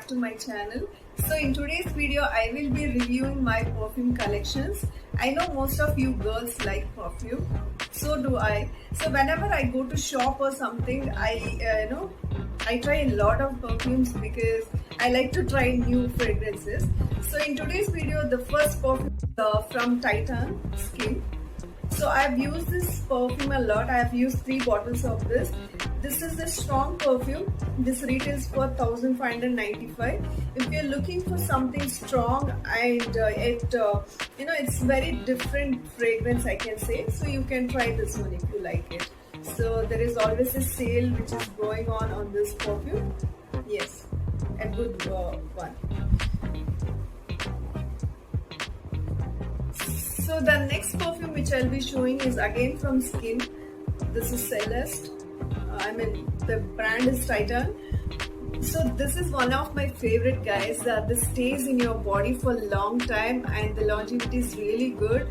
back to my channel. So in today's video I will be reviewing my perfume collections. I know most of you girls like perfume, so do I. So whenever I go to shop or something, I try a lot of perfumes because I like to try new fragrances. So in today's video, the first perfume from Titan Skin. So I've used this perfume a lot. I have used 3 bottles of this. This is a strong perfume. This retails for 1595. If you're looking for something strong and it's very different fragrance, I can say. So you can try this one if you like it. So there is always a sale which is going on this perfume. Yes, a good one. So the next perfume which I'll be showing is again from Skin. This is Celeste. The brand is Titan. So this is one of my favorite, guys. This stays in your body for a long time and the longevity is really good.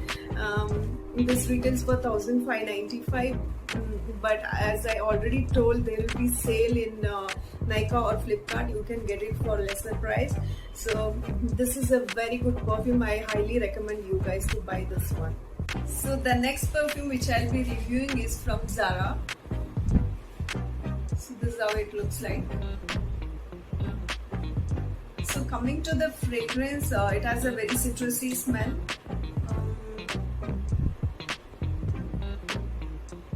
This retails for 1595. But as I already told, there will be sale in Nykaa or Flipkart. You can get it for lesser price. So this is a very good perfume. I highly recommend you guys to buy this one. So the next perfume which I'll be reviewing is from Zara. So this is how it looks like. So coming to the fragrance, it has a very citrusy smell.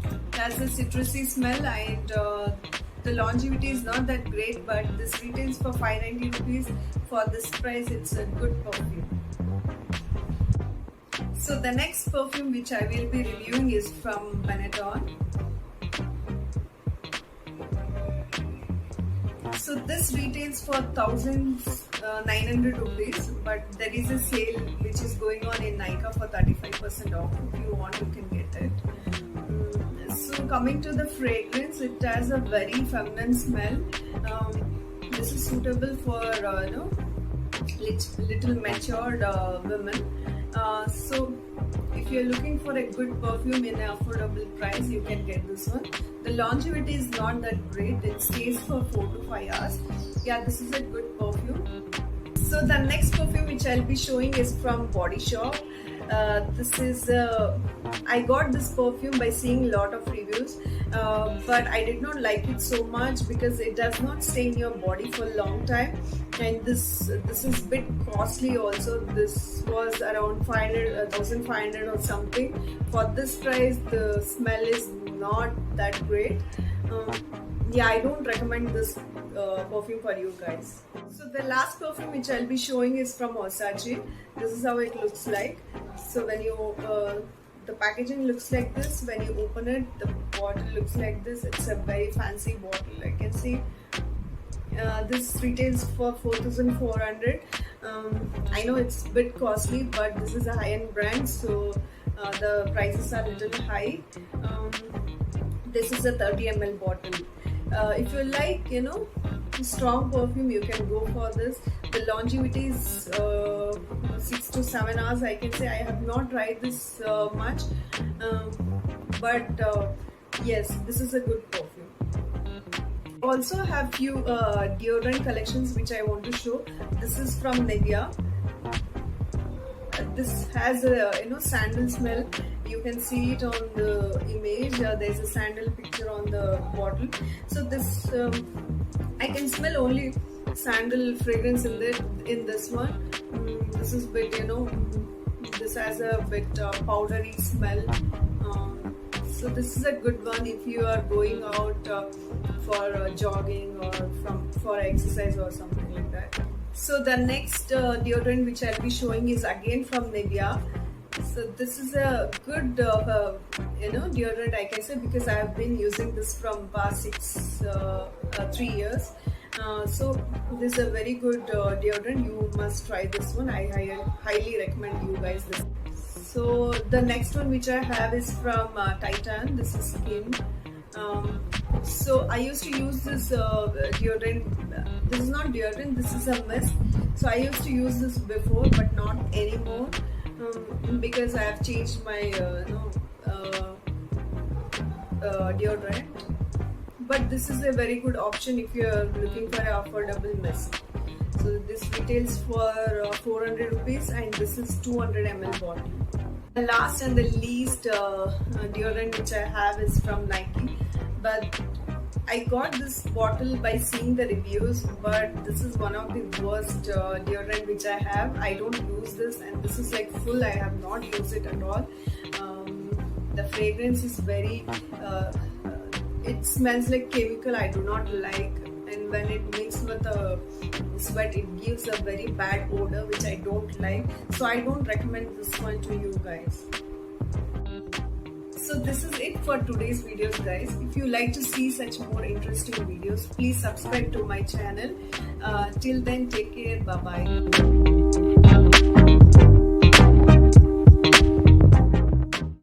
It has a citrusy smell and the longevity is not that great, but this retails for 590 rupees. For this price, it's a good perfume. So the next perfume which I will be reviewing is from Benetton. So this retails for 1900 rupees, but there is a sale which is going on in Nykaa for 35% off. If you want, you can get it. So coming to the fragrance, it has a very feminine smell. This is suitable for little matured women. So if you're looking for a good perfume in an affordable price, you can get this one. The longevity is not that great. It stays for 4 to 5 hours. Yeah, this is a good perfume. So the next perfume which I'll be showing is from Body Shop. I got this perfume by seeing a lot of reviews, but I did not like it so much because it does not stay in your body for a long time, and this is a bit costly also. This was around 1500 or something. For this price, the smell is not that great. Yeah, I don't recommend this perfume for you guys. So the last perfume which I'll be showing is from Versace. This is how it looks like. So when you the packaging looks like this. When you open it, the bottle looks like this. It's a very fancy bottle. I can see this retails for 4400. I know it's a bit costly, but this is a high-end brand, so the prices are a little high. This is a 30 ml bottle. If you like, strong perfume, you can go for this. The longevity is 6 to 7 hours. I can say I have not tried this much, but yes, this is a good perfume. I also have few deodorant collections which I want to show. This is from Nivea. This has a sandal smell. You can see it on the image. There's a sandal picture on the bottle. So this I can smell only sandal fragrance in this one. This is bit this has a bit powdery smell. So this is a good one if you are going out for jogging or for exercise or something like that. So the next deodorant which I'll be showing is again from Nivea. So this is a good deodorant, I can say, because I have been using this from past 3 years. So this is a very good deodorant. You must try this one. I highly recommend you guys this. So the next one which I have is from Titan. This is Skin. So I used to use this deodorant. This is not deodorant, this is a mist. So I used to use this before, but not anymore, because I have changed my deodorant. But this is a very good option if you are looking for an affordable mist. So this retails for 400 rupees and this is 200 ml bottle. The last and the least deodorant which I have is from Nike, but I got this bottle by seeing the reviews, but this is one of the worst deodorant which I have. I don't use this, and this is like full. I have not used it at all. The fragrance is very it smells like chemical. I do not like, and when it mixed with the sweat, it gives a very bad odor which I don't like. So I don't recommend this one to you guys. So this is it for today's videos, guys. If you like to see such more interesting videos, please subscribe to my channel. Till then, take care. Bye bye.